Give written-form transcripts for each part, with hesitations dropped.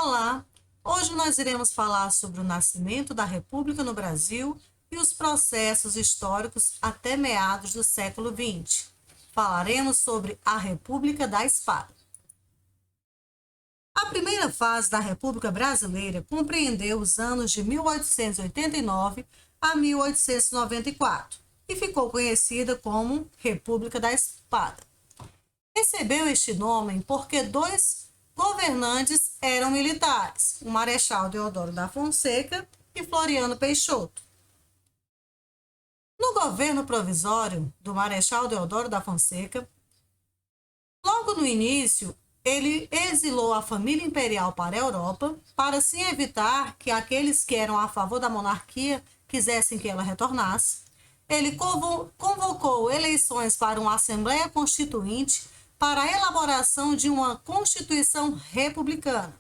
Olá! Hoje nós iremos falar sobre o nascimento da República no Brasil e os processos históricos até meados do século XX. Falaremos sobre a República da Espada. A primeira fase da República Brasileira compreendeu os anos de 1889 a 1894 e ficou conhecida como República da Espada. Recebeu este nome porque dois governantes eram militares, o Marechal Deodoro da Fonseca e Floriano Peixoto. No governo provisório do Marechal Deodoro da Fonseca, logo no início, ele exilou a família imperial para a Europa para assim evitar que aqueles que eram a favor da monarquia quisessem que ela retornasse. Ele convocou eleições para uma Assembleia Constituinte para a elaboração de uma Constituição republicana.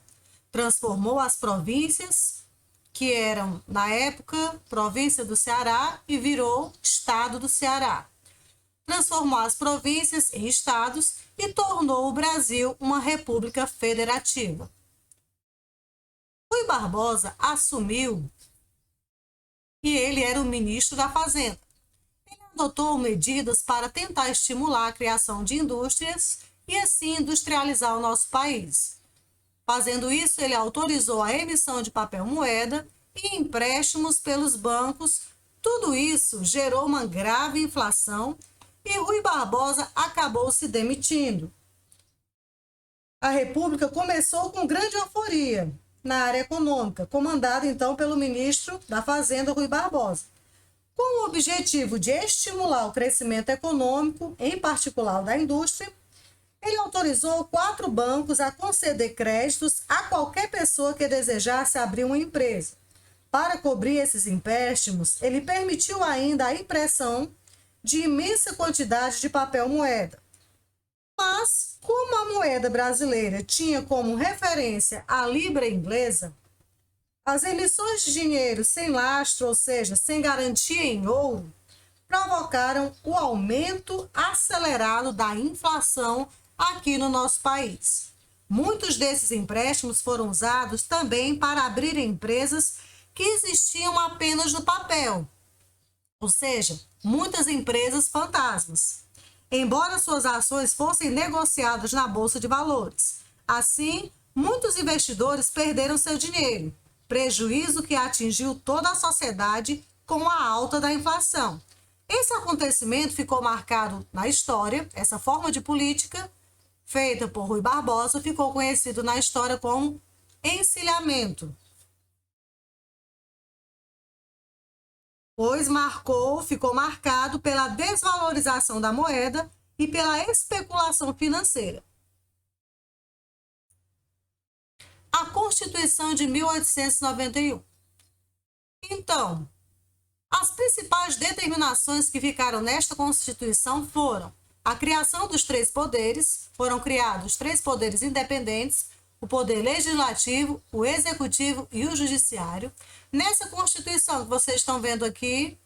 Transformou as províncias, que eram, na época, província do Ceará, e virou Estado do Ceará. Transformou as províncias em estados e tornou o Brasil uma república federativa. Rui Barbosa assumiu que ele era o ministro da Fazenda. Ele adotou medidas para tentar estimular a criação de indústrias e assim industrializar o nosso país. Fazendo isso, ele autorizou a emissão de papel moeda e empréstimos pelos bancos. Tudo isso gerou uma grave inflação e Rui Barbosa acabou se demitindo. A República começou com grande euforia na área econômica, comandada então pelo ministro da Fazenda, Rui Barbosa, com o objetivo de estimular o crescimento econômico, em particular da indústria. Ele autorizou 4 bancos a conceder créditos a qualquer pessoa que desejasse abrir uma empresa. Para cobrir esses empréstimos, ele permitiu ainda a impressão de imensa quantidade de papel moeda. Mas, como a moeda brasileira tinha como referência a libra inglesa, as emissões de dinheiro sem lastro, ou seja, sem garantia em ouro, provocaram o aumento acelerado da inflação aqui no nosso país. Muitos desses empréstimos foram usados também para abrir empresas que existiam apenas no papel, ou seja, muitas empresas fantasmas, embora suas ações fossem negociadas na Bolsa de Valores. Assim, muitos investidores perderam seu dinheiro, prejuízo que atingiu toda a sociedade com a alta da inflação. Esse acontecimento ficou marcado na história. Essa forma de política feita por Rui Barbosa ficou conhecido na história como encilhamento, pois ficou marcado pela desvalorização da moeda e pela especulação financeira. A Constituição de 1891. Então, as principais determinações que ficaram nesta Constituição foram a criação dos 3 poderes. Foram criados 3 poderes independentes: o poder legislativo, o executivo e o judiciário. Nessa Constituição que vocês estão vendo aqui,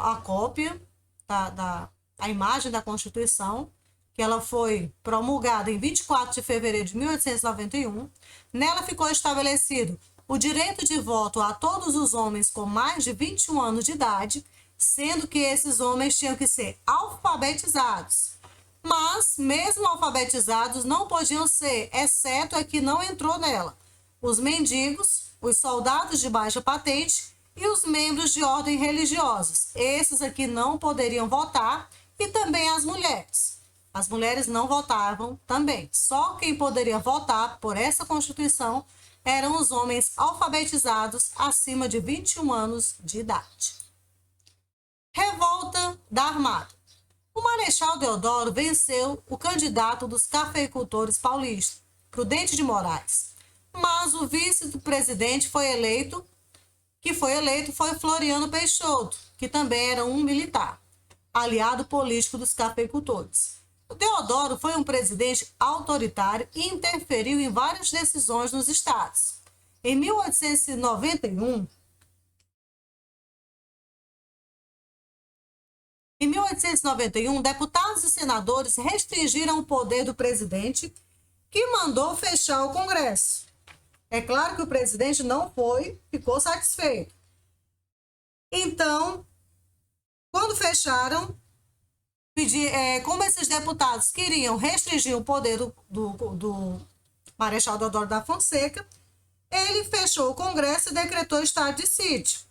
a cópia a imagem da Constituição, que ela foi promulgada em 24 de fevereiro de 1891. Nela ficou estabelecido o direito de voto a todos os homens com mais de 21 anos de idade, sendo que esses homens tinham que ser alfabetizados. Mas, mesmo alfabetizados, não podiam ser, exceto a que não entrou nela: os mendigos, os soldados de baixa patente e os membros de ordem religiosas. Esses aqui não poderiam votar, e também as mulheres. As mulheres não votavam também. Só quem poderia votar por essa Constituição eram os homens alfabetizados acima de 21 anos de idade. Revolta da Armada. O Marechal Deodoro venceu o candidato dos cafeicultores paulistas, Prudente de Moraes, mas o vice do presidente foi eleito foi Floriano Peixoto, que também era um militar, aliado político dos cafeicultores. O Deodoro foi um presidente autoritário e interferiu em várias decisões nos estados. Em 1891, deputados e senadores restringiram o poder do presidente que mandou fechar o Congresso. É claro que o presidente não ficou satisfeito. Então, quando fecharam, como esses deputados queriam restringir o poder do Marechal Deodoro da Fonseca, ele fechou o Congresso e decretou estado de sítio.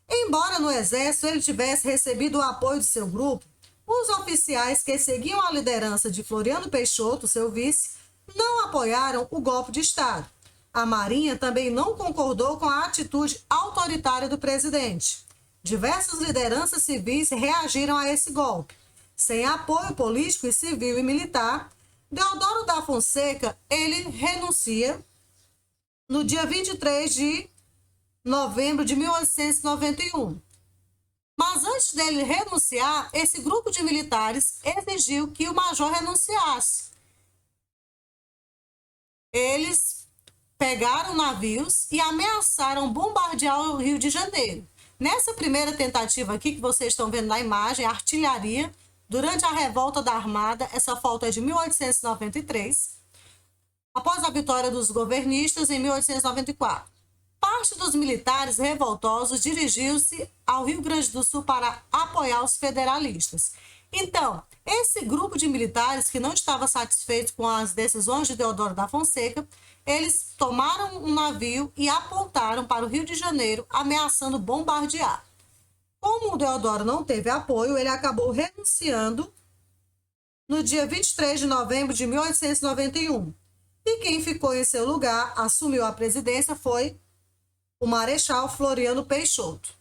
Embora no Exército ele tivesse recebido o apoio de seu grupo, os oficiais que seguiam a liderança de Floriano Peixoto, seu vice, não apoiaram o golpe de Estado. A Marinha também não concordou com a atitude autoritária do presidente. Diversas lideranças civis reagiram a esse golpe. Sem apoio político e civil e militar, Deodoro da Fonseca, ele renuncia no dia 23 de novembro de 1891. Mas antes dele renunciar, esse grupo de militares exigiu que o major renunciasse. Eles pegaram navios e ameaçaram bombardear o Rio de Janeiro. Nessa primeira tentativa aqui, que vocês estão vendo na imagem, a artilharia, durante a revolta da Armada, essa foto é de 1893, após a vitória dos governistas em 1894. Parte dos militares revoltosos dirigiu-se ao Rio Grande do Sul para apoiar os federalistas. Então, esse grupo de militares que não estava satisfeito com as decisões de Deodoro da Fonseca, eles tomaram um navio e apontaram para o Rio de Janeiro, ameaçando bombardear. Como o Deodoro não teve apoio, ele acabou renunciando no dia 23 de novembro de 1891. E quem ficou em seu lugar, assumiu a presidência, foi o Marechal Floriano Peixoto.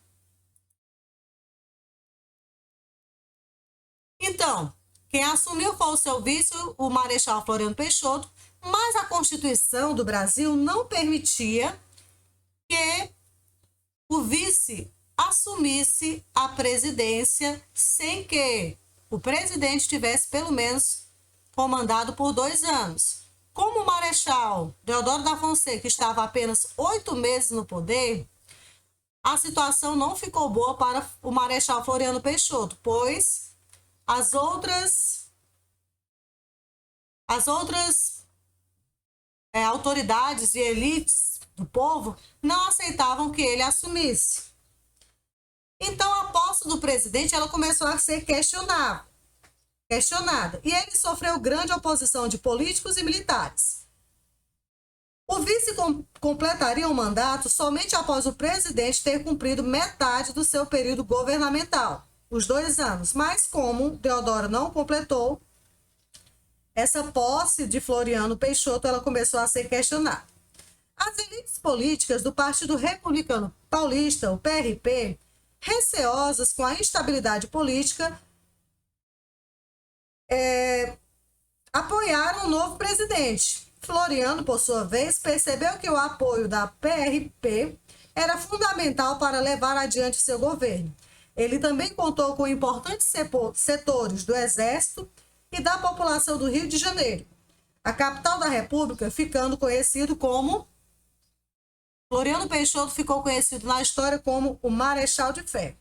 Então, quem assumiu foi o seu vice, o Marechal Floriano Peixoto, mas a Constituição do Brasil não permitia que o vice assumisse a presidência sem que o presidente tivesse pelo menos comandado por 2 anos. Como o Marechal Deodoro da Fonseca estava apenas 8 meses no poder, a situação não ficou boa para o Marechal Floriano Peixoto, pois as outras autoridades e elites do povo não aceitavam que ele assumisse. Então, a posse do presidente ela começou a ser questionada. E ele sofreu grande oposição de políticos e militares. O vice completaria o mandato somente após o presidente ter cumprido metade do seu período governamental, os 2 anos. Mas como Deodoro não completou, essa posse de Floriano Peixoto ela começou a ser questionada. As elites políticas do Partido Republicano Paulista, o PRP, receosas com a instabilidade política, apoiaram o novo presidente. Floriano, por sua vez, percebeu que o apoio da PRP era fundamental para levar adiante seu governo. Ele também contou com importantes setores do Exército e da população do Rio de Janeiro, a capital da República ficando conhecido como... Floriano Peixoto ficou conhecido na história como o Marechal de Ferro.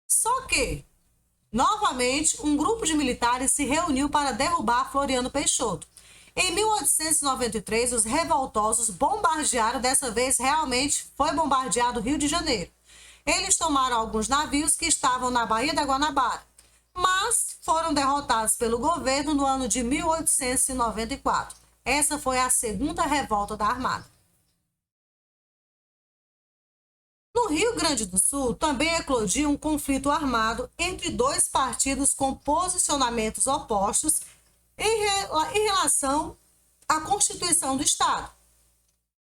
Só que, novamente, um grupo de militares se reuniu para derrubar Floriano Peixoto. Em 1893, os revoltosos bombardearam, dessa vez realmente foi bombardeado o Rio de Janeiro. Eles tomaram alguns navios que estavam na Baía da Guanabara, mas foram derrotados pelo governo no ano de 1894. Essa foi a segunda revolta da Armada. No Rio Grande do Sul, também eclodiu um conflito armado entre 2 partidos com posicionamentos opostos em relação à Constituição do Estado,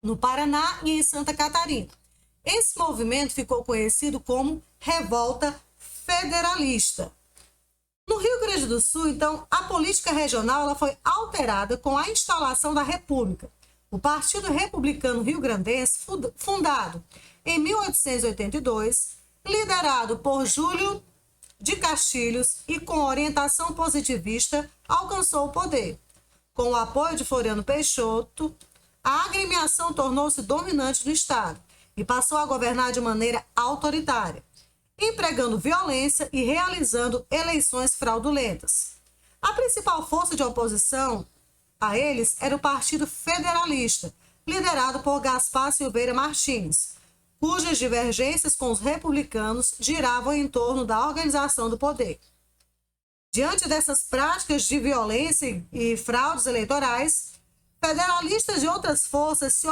no Paraná e em Santa Catarina. Esse movimento ficou conhecido como Revolta Federalista. No Rio Grande do Sul, então, a política regional ela foi alterada com a instalação da República. O Partido Republicano Rio-Grandense, fundado em 1882, liderado por Júlio de Castilhos e com orientação positivista, alcançou o poder. Com o apoio de Floriano Peixoto, a agremiação tornou-se dominante no Estado e passou a governar de maneira autoritária, empregando violência e realizando eleições fraudulentas. A principal força de oposição a eles era o Partido Federalista, liderado por Gaspar Silveira Martins, cujas divergências com os republicanos giravam em torno da organização do poder. Diante dessas práticas de violência e fraudes eleitorais, federalistas de outras forças se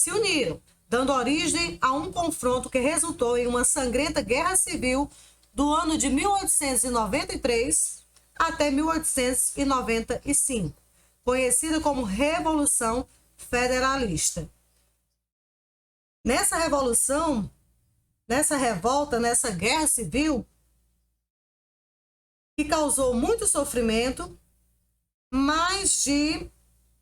uniram, dando origem a um confronto que resultou em uma sangrenta guerra civil do ano de 1893 até 1895, conhecida como Revolução Federalista. Nessa revolta, nessa guerra civil, que causou muito sofrimento, mais de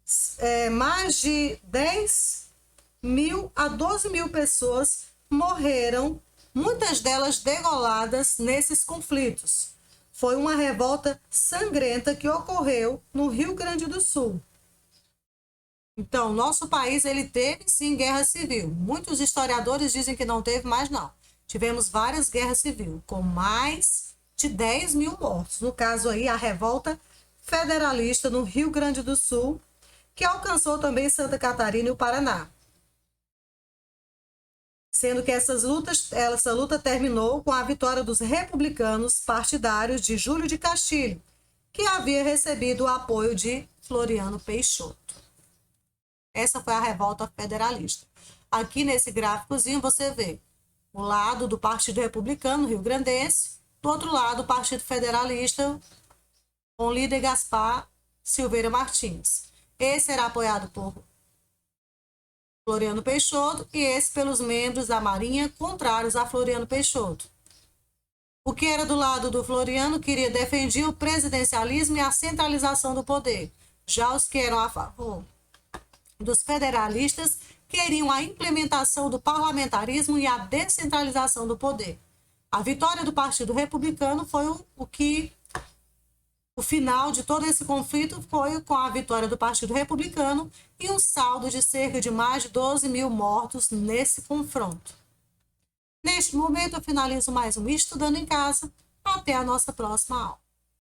10.000 a 12.000 pessoas morreram, muitas delas degoladas nesses conflitos. Foi uma revolta sangrenta que ocorreu no Rio Grande do Sul. Então, nosso país, ele teve sim guerra civil. Muitos historiadores dizem que não teve, mas não. Tivemos várias guerras civis, com mais de 10.000 mortos. No caso aí, a revolta federalista no Rio Grande do Sul, que alcançou também Santa Catarina e o Paraná. Sendo que essa luta terminou com a vitória dos republicanos partidários de Júlio de Castilho, que havia recebido o apoio de Floriano Peixoto. Essa foi a revolta federalista. Aqui nesse gráficozinho você vê o lado do Partido Republicano Rio-Grandense, do outro lado o Partido Federalista, com o líder Gaspar Silveira Martins. Esse era apoiado por Floriano Peixoto e esse pelos membros da Marinha contrários a Floriano Peixoto. O que era do lado do Floriano queria defender o presidencialismo e a centralização do poder. Já os que eram a favor dos federalistas queriam a implementação do parlamentarismo e a descentralização do poder. A vitória do Partido Republicano foi o final de todo esse conflito foi com a vitória do Partido Republicano e um saldo de cerca de mais de 12.000 mortos nesse confronto. Neste momento, eu finalizo mais um Estudando em Casa. Até a nossa próxima aula.